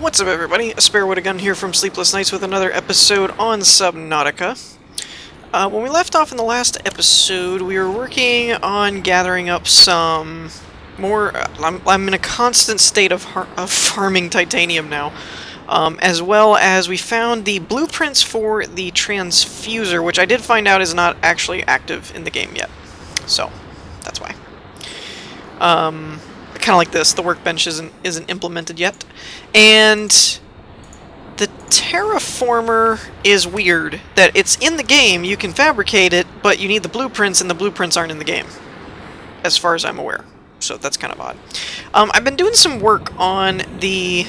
What's up, everybody? A Spare with a Gun here from Sleepless Nights with another episode on Subnautica. When we left off in the last episode, we were working on gathering up some more... I'm in a constant state of farming titanium now. As well as we found the blueprints for the transfuser, which I did find out is not actually active in the game yet. So, that's why. Kind of like this, the workbench isn't implemented yet. And the terraformer is weird, that it's in the game, you can fabricate it, but you need the blueprints, and the blueprints aren't in the game, as far as I'm aware. So that's kind of odd. I've been doing some work on the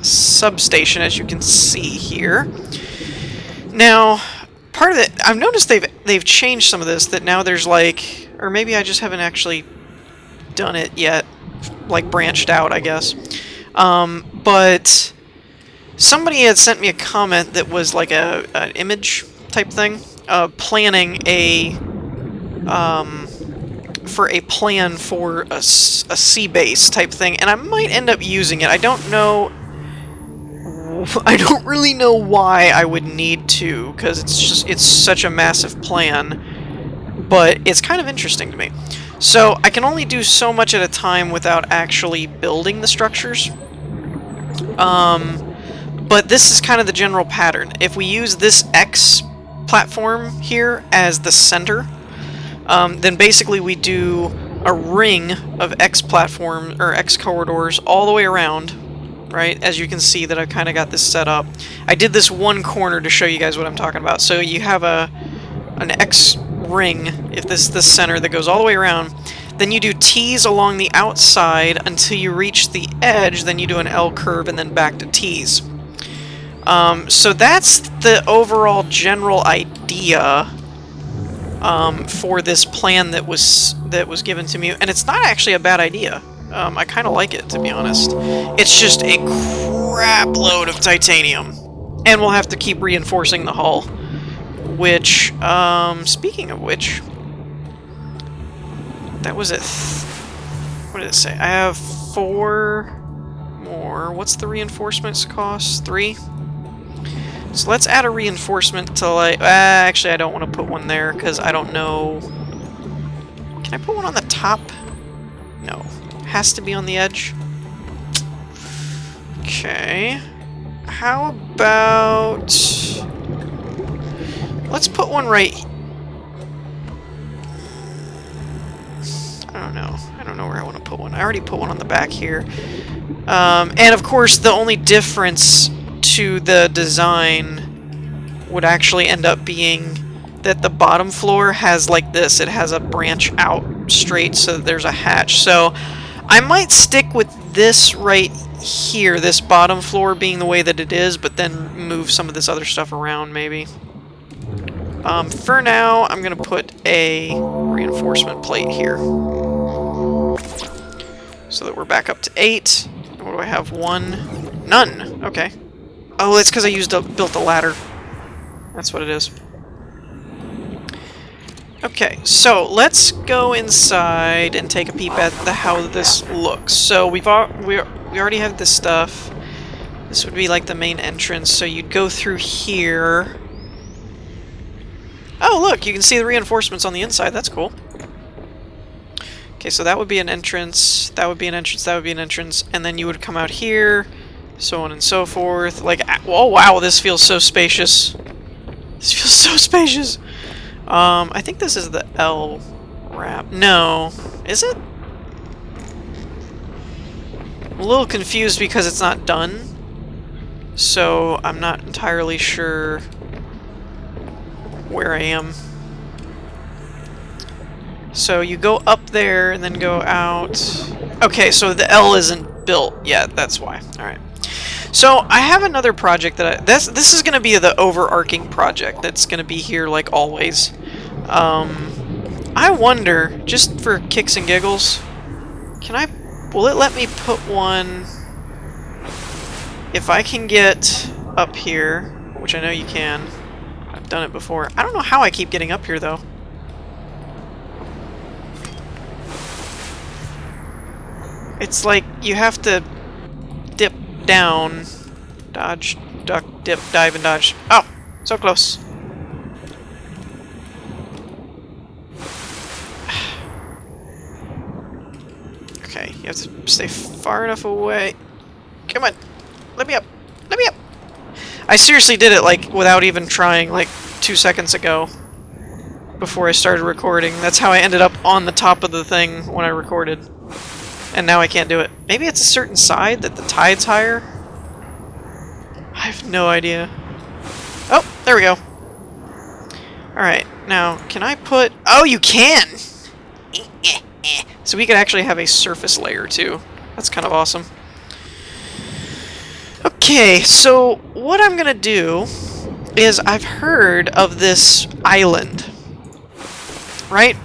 substation, as you can see here. Now, part of it, I've noticed they've changed some of this, that now there's like... Or maybe I just haven't actually done it yet, like branched out, I guess. But somebody had sent me a comment that was like an image type thing, planning a for a plan for a sea base type thing, and I might end up using it. I don't know. I don't really know why I would need to, because it's such a massive plan. But it's kind of interesting to me. So I can only do so much at a time without actually building the structures. But this is kind of the general pattern. If we use this X platform here as the center, then basically we do a ring of X platform or X corridors all the way around, right? As you can see that I've kind of got this set up. I did this one corner to show you guys what I'm talking about. So you have an X ring, if this is the center that goes all the way around, then you do T's along the outside until you reach the edge, then you do an L curve and then back to T's. So that's the overall general idea for this plan that was given to me, and it's not actually a bad idea. I kind of like it, to be honest. It's just a crap load of titanium, and we'll have to keep reinforcing the hull. Which, speaking of which, that was it. What did it say? I have 4 more. What's the reinforcements cost? 3? So let's add a reinforcement to, like, actually I don't want to put one there, because I don't know. Can I put one on the top? No. It has to be on the edge. Okay. How about... Let's put one right... I don't know where I want to put one. I already put one on the back here. And of course, the only difference to the design would actually end up being that the bottom floor has like this. It has a branch out straight, so there's a hatch. So I might stick with this right here, this bottom floor being the way that it is, but then move some of this other stuff around, maybe. For now, I'm going to put a reinforcement plate here. So that we're back up to 8. What do I have? 1? None! Okay. Oh, it's because I built a ladder. That's what it is. Okay, so let's go inside and take a peep at how this looks. So we already have this stuff. This would be like the main entrance, so you'd go through here. Oh, look, you can see the reinforcements on the inside. That's cool. Okay, so that would be an entrance, that would be an entrance, that would be an entrance, and then you would come out here, so on and so forth. Like, oh wow, this feels so spacious. This feels so spacious. I think this is the L wrap. No. Is it? I'm a little confused because it's not done. So, I'm not entirely sure where I am. So you go up there and then go out. Okay, so the L isn't built yet, that's why. Alright. So I have another project that this is going to be the overarching project that's going to be here like always. I wonder, just for kicks and giggles, will it let me put one, if I can get up here, which I know you can. I've done it before. I don't know how I keep getting up here, though. It's like you have to down. Dodge, duck, dip, dive, and dodge. Oh! So close. Okay, you have to stay far enough away. Come on! Let me up! Let me up! I seriously did it, like, without even trying, like, 2 seconds ago. Before I started recording. That's how I ended up on the top of the thing when I recorded. And now I can't do it. Maybe it's a certain side that the tide's higher? I have no idea. Oh, there we go. Alright, now, can I put... Oh, you can! So we could actually have a surface layer, too. That's kind of awesome. Okay, so what I'm gonna do is I've heard of this island. Right?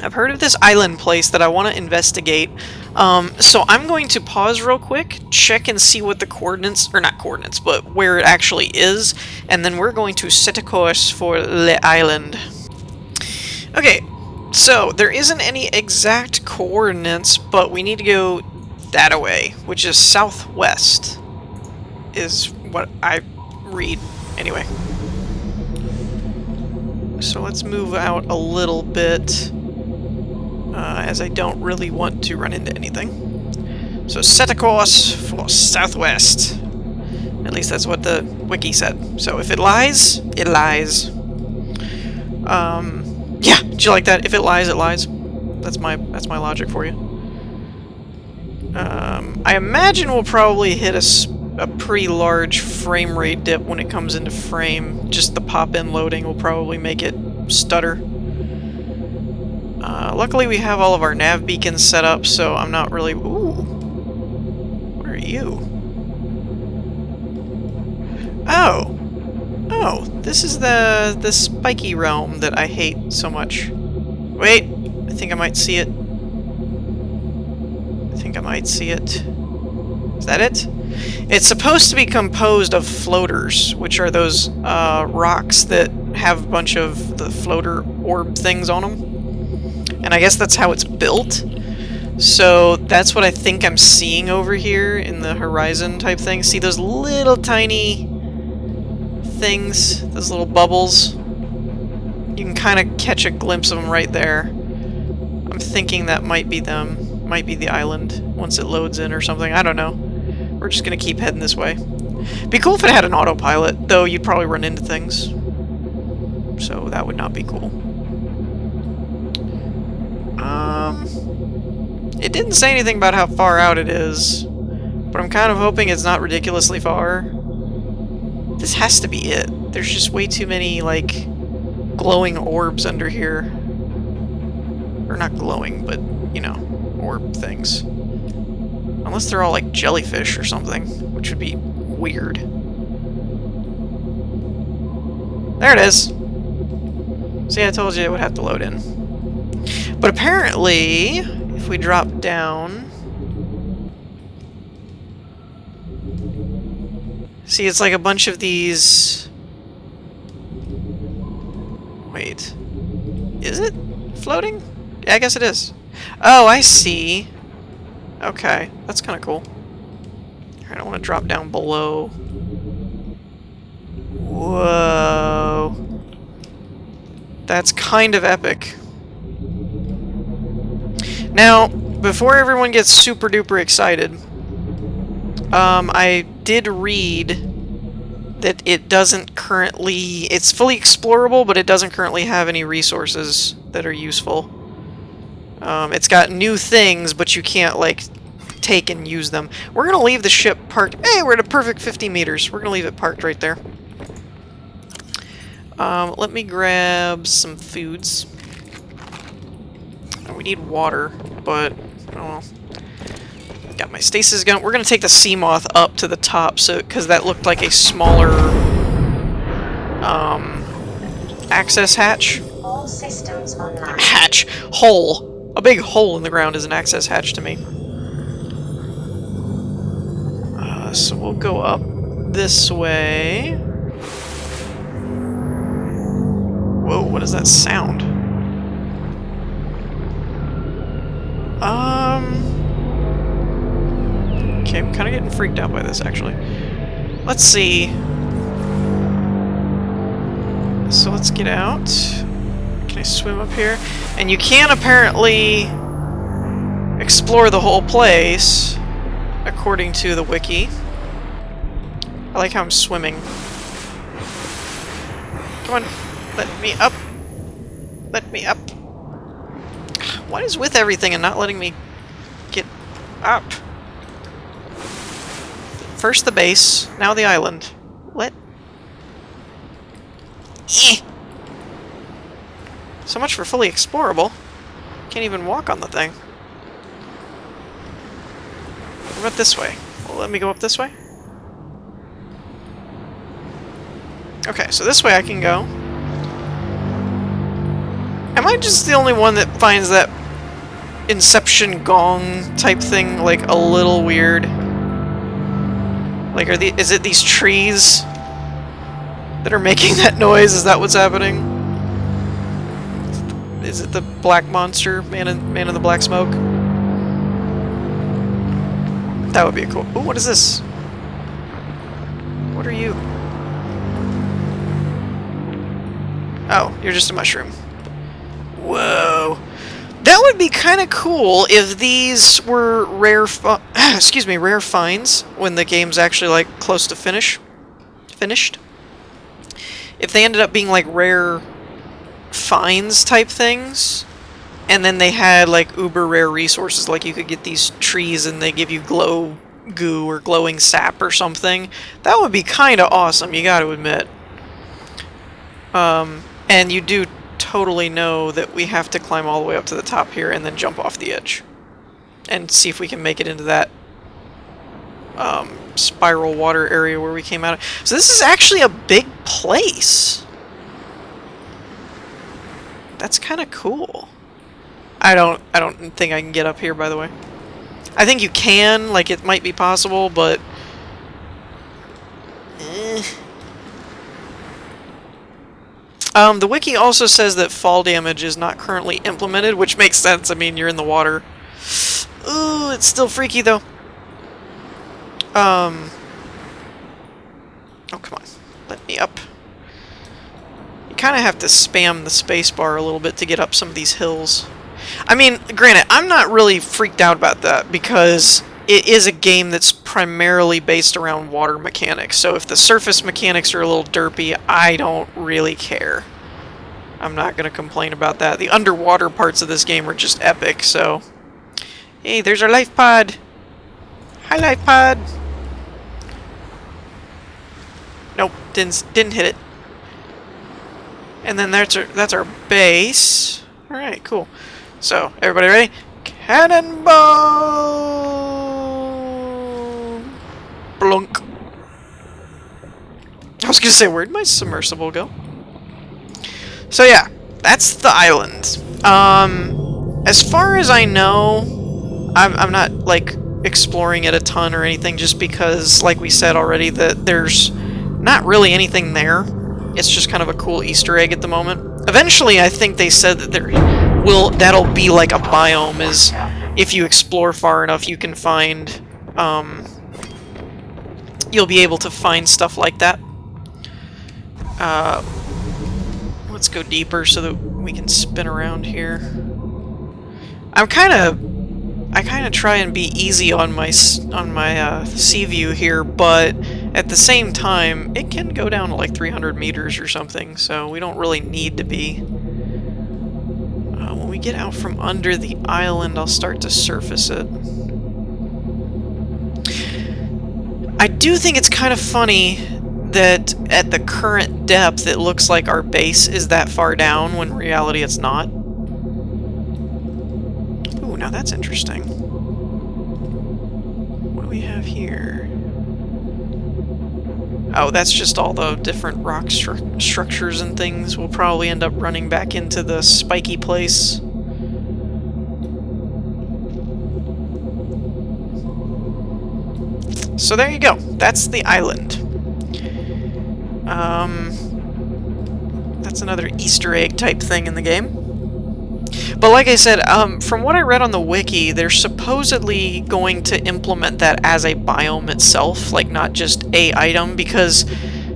I've heard of this island place that I want to investigate. So I'm going to pause real quick, check and see what the coordinates, or not coordinates, but where it actually is, and then we're going to set a course for the island. Okay, so there isn't any exact coordinates, but we need to go that way, which is southwest, is what I read anyway. So let's move out a little bit, as I don't really want to run into anything. So set a course for southwest. At least that's what the wiki said. So if it lies, it lies. Yeah, did you like that? If it lies, it lies. That's my logic for you. I imagine we'll probably hit a pretty large frame rate dip when it comes into frame. Just the pop-in loading will probably make it stutter. Luckily we have all of our nav beacons set up, so I'm not really... Ooh! Where are you? Oh! Oh, this is the spiky realm that I hate so much. Wait! I think I might see it. I think I might see it. Is that it? It's supposed to be composed of floaters, which are those rocks that have a bunch of the floater orb things on them. And I guess that's how it's built. So that's what I think I'm seeing over here in the horizon type thing. See those little tiny things? Those little bubbles? You can kind of catch a glimpse of them right there. I'm thinking that might be them. Might be the island once it loads in or something. I don't know. We're just gonna keep heading this way. Be cool if it had an autopilot, though you'd probably run into things. So that would not be cool. It didn't say anything about how far out it is, but I'm kind of hoping it's not ridiculously far. This has to be it. There's just way too many, like, glowing orbs under here. Or not glowing, but, you know, orb things. Unless they're all like jellyfish or something, which would be weird. There it is! See, I told you it would have to load in. But apparently, if we drop down... See, it's like a bunch of these... Wait. Is it floating? Yeah, I guess it is. Oh, I see. Okay, that's kind of cool. Alright, I want to drop down below. Whoa. That's kind of epic. Now, before everyone gets super duper excited, I did read that it doesn't currently... It's fully explorable, but it doesn't currently have any resources that are useful. It's got new things, but you can't, like, take and use them. We're gonna leave the ship parked... Hey, we're at a perfect 50 meters. We're gonna leave it parked right there. Let me grab some foods. We need water, but... Oh well. Got my stasis gun. We're gonna take the sea moth up to the top, so because that looked like a smaller... access hatch. All systems online. Hatch! Hole! A big hole in the ground is an access hatch to me. So we'll go up this way. Whoa, what is that sound? Okay, I'm kind of getting freaked out by this, actually. Let's see. So let's get out. Can I swim up here? And you can apparently explore the whole place, according to the wiki. I like how I'm swimming. Come on, let me up. Let me up. What is with everything and not letting me get up? First the base, now the island. What? Eh. So much for fully explorable. Can't even walk on the thing. What about this way? Well, let me go up this way. Okay, so this way I can go. Am I just the only one that finds that Inception gong type thing, like, a little weird? Like, is it these trees that are making that noise? Is that what's happening? Is it the black monster, man in the black smoke? That would be cool. Ooh, what is this? What are you? Oh, you're just a mushroom. Whoa. That would be kind of cool if these were rare rare finds when the game's actually, like, close to finished. If they ended up being, like, rare finds type things, and then they had, like, uber rare resources, like you could get these trees and they give you glow goo or glowing sap or something. That would be kind of awesome, you gotta admit. And you do totally know that we have to climb all the way up to the top here and then jump off the edge. And see if we can make it into that spiral water area where we came out of. So this is actually a big place. That's kind of cool. I don't think I can get up here, by the way. I think you can, like, it might be possible, but the wiki also says that fall damage is not currently implemented, which makes sense. I mean, you're in the water. Ooh, it's still freaky, though. Oh, come on. Let me up. You kind of have to spam the spacebar a little bit to get up some of these hills. I mean, granted, I'm not really freaked out about that, because it is a game that's primarily based around water mechanics, so if the surface mechanics are a little derpy, I don't really care. I'm not going to complain about that. The underwater parts of this game are just epic, so... Hey, there's our life pod! Hi, life pod! Nope, didn't hit it. And then that's our base. Alright, cool. So, everybody ready? Cannonball! Blunk. I was gonna say, where'd my submersible go? So yeah, that's the island. As far as I know, I'm not, like, exploring it a ton or anything, just because, like we said already, that there's not really anything there. It's just kind of a cool Easter egg at the moment. Eventually, I think they said that that'll be like a biome, is if you explore far enough, you can find, you'll be able to find stuff like that. Let's go deeper so that we can spin around here. I kind of try and be easy on my sea view here, but at the same time, it can go down to like 300 meters or something, so we don't really need to be. When we get out from under the island, I'll start to surface it. I do think it's kind of funny that at the current depth, it looks like our base is that far down, when in reality it's not. Ooh, now that's interesting. What do we have here? Oh, that's just all the different rock structures and things. We'll probably end up running back into the spiky place. So there you go. That's the island. That's another Easter egg type thing in the game. But like I said, from what I read on the wiki, they're supposedly going to implement that as a biome itself, like not just a item, because,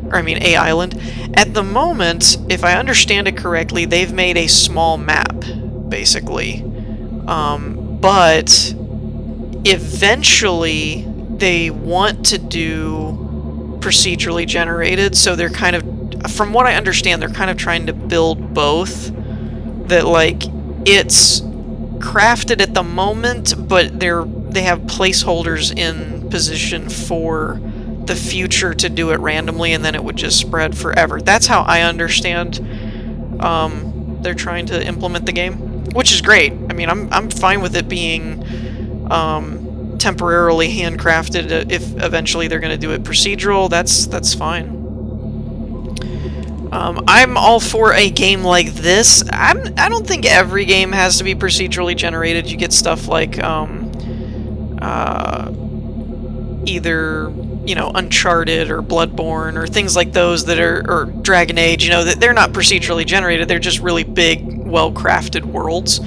or I mean a island. At the moment, if I understand it correctly, they've made a small map, basically. But eventually they want to do procedurally generated, so they're kind of, from what I understand, they're kind of trying to build both. That, like, it's crafted at the moment, but they have placeholders in position for the future to do it randomly, and then it would just spread forever. That's how I understand they're trying to implement the game, which is great. I mean, I'm fine with it being temporarily handcrafted. If eventually they're going to do it procedural, that's fine. I'm all for a game like this. I don't think every game has to be procedurally generated. You get stuff like either, you know, Uncharted or Bloodborne or things like those that are, or Dragon Age, you know, that they're not procedurally generated. They're just really big, well-crafted worlds.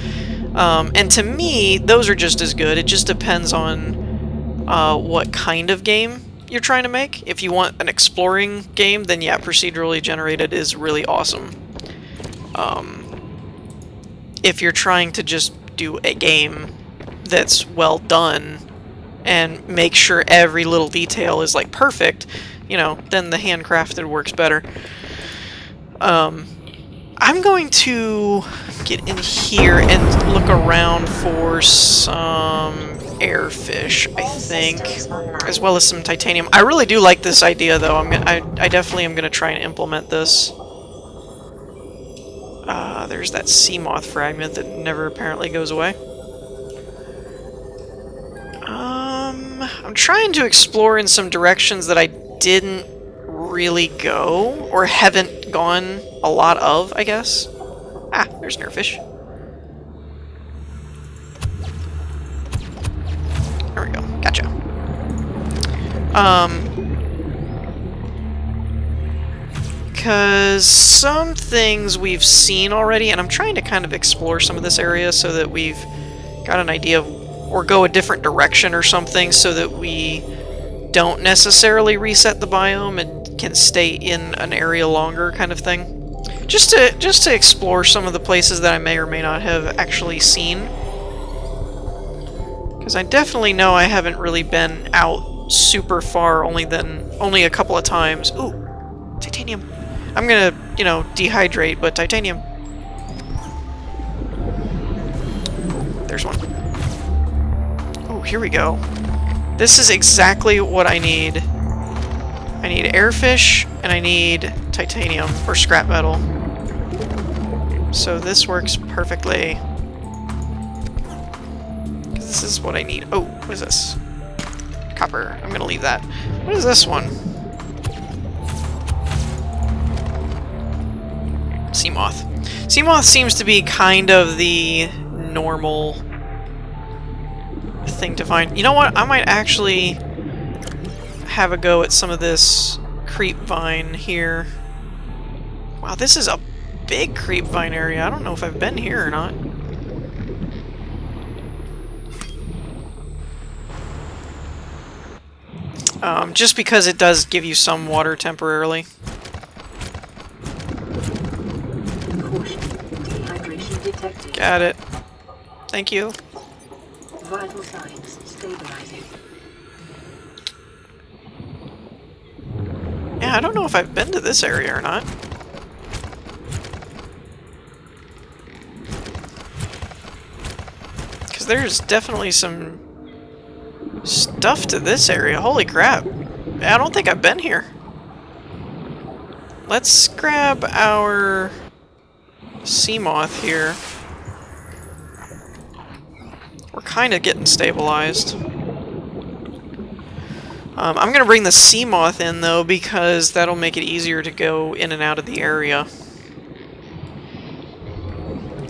And to me, those are just as good. It just depends on what kind of game you're trying to make. If you want an exploring game, then yeah, procedurally generated is really awesome. If you're trying to just do a game that's well done and make sure every little detail is like perfect, you know, then the handcrafted works better. I'm going to get in here and look around for some airfish, I think, as well as some titanium. I really do like this idea, though. I definitely am gonna try and implement this. There's that sea moth fragment that never apparently goes away. I'm trying to explore in some directions that I didn't really go, or haven't gone a lot of, I guess. Ah, there's an airfish. There we go. Gotcha. Because some things we've seen already, and I'm trying to kind of explore some of this area so that we've got an idea of, or go a different direction or something, so that we don't necessarily reset the biome and can stay in an area longer, kind of thing. Just to explore some of the places that I may or may not have actually seen. Because I definitely know I haven't really been out super far, only a couple of times. Ooh, titanium. I'm gonna, you know, dehydrate, but titanium. There's one. Oh, here we go. This is exactly what I need. I need airfish, and I need titanium, or scrap metal. So this works perfectly. This is what I need. Oh, what is this? Copper. I'm gonna leave that. What is this one? Sea moth. Sea moth seems to be kind of the normal thing to find. You know what? I might actually have a go at some of this creep vine here. Wow, this is a big creep vine area. I don't know if I've been here or not. Just because it does give you some water temporarily. Dehydration detected. Got it. Thank you. Vital signs stabilizing. Yeah, I don't know if I've been to this area or not. Because there's definitely some stuff to this area. Holy crap. I don't think I've been here. Let's grab our sea moth here. We're kind of getting stabilized. I'm going to bring the sea moth in, though, because that'll make it easier to go in and out of the area.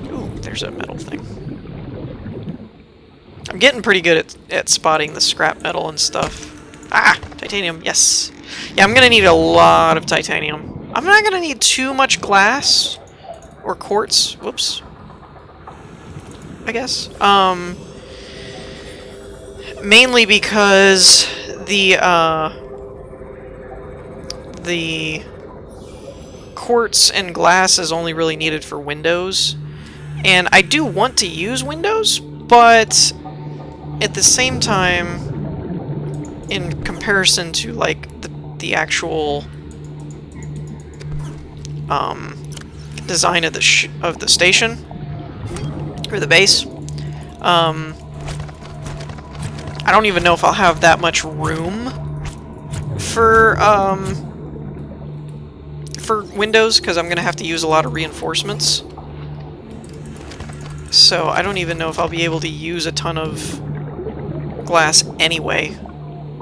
Ooh, there's a metal thing. I'm getting pretty good at spotting the scrap metal and stuff. Ah! Titanium, yes! Yeah, I'm going to need a lot of titanium. I'm not going to need too much glass or quartz. Whoops. I guess. Mainly because the quartz and glass is only really needed for windows. And I do want to use windows, but at the same time, in comparison to like the actual design of the station or the base, I don't even know if I'll have that much room for windows, because I'm gonna have to use a lot of reinforcements. So I don't even know if I'll be able to use a ton of glass anyway.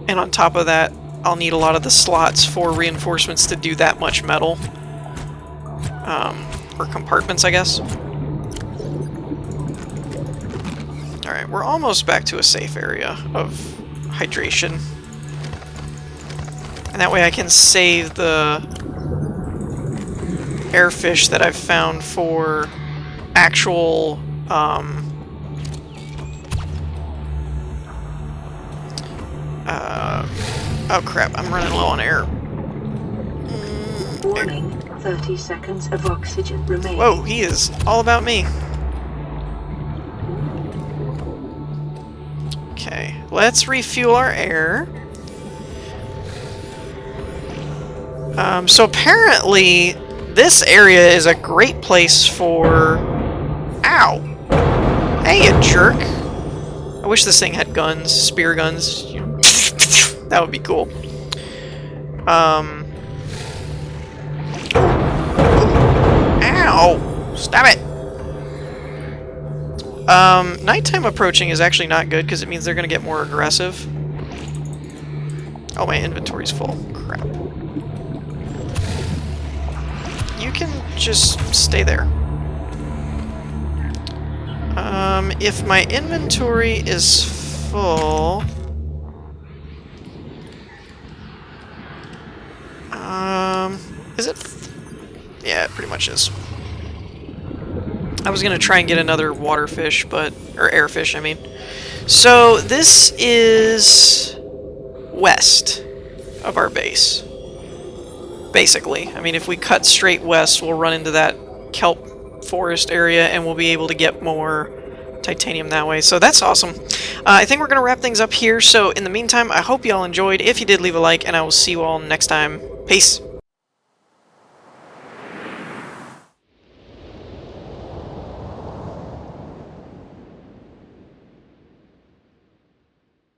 And on top of that, I'll need a lot of the slots for reinforcements to do that much metal. Or compartments, I guess. Alright, we're almost back to a safe area of hydration. And that way I can save the airfish that I've found for actual oh crap, I'm running low on air. Warning, 30 seconds of oxygen remaining. Whoa, he is all about me. Okay, let's refuel our air. So apparently, this area is a great place for... Ow! Hey, you jerk! I wish this thing had guns, spear guns. That would be cool. Ow! Stop it! Nighttime approaching is actually not good, because it means they're going to get more aggressive. Oh, my inventory's full. Crap. You can just stay there. If my inventory is full... is it? Yeah, it pretty much is. I was gonna try and get another water fish, but... or airfish, I mean. So, this is... west of our base. Basically. I mean, if we cut straight west, we'll run into that kelp forest area, and we'll be able to get more titanium that way. So that's awesome. I think we're going to wrap things up here. So in the meantime, I hope you all enjoyed. If you did, leave a like, and I will see you all next time. Peace.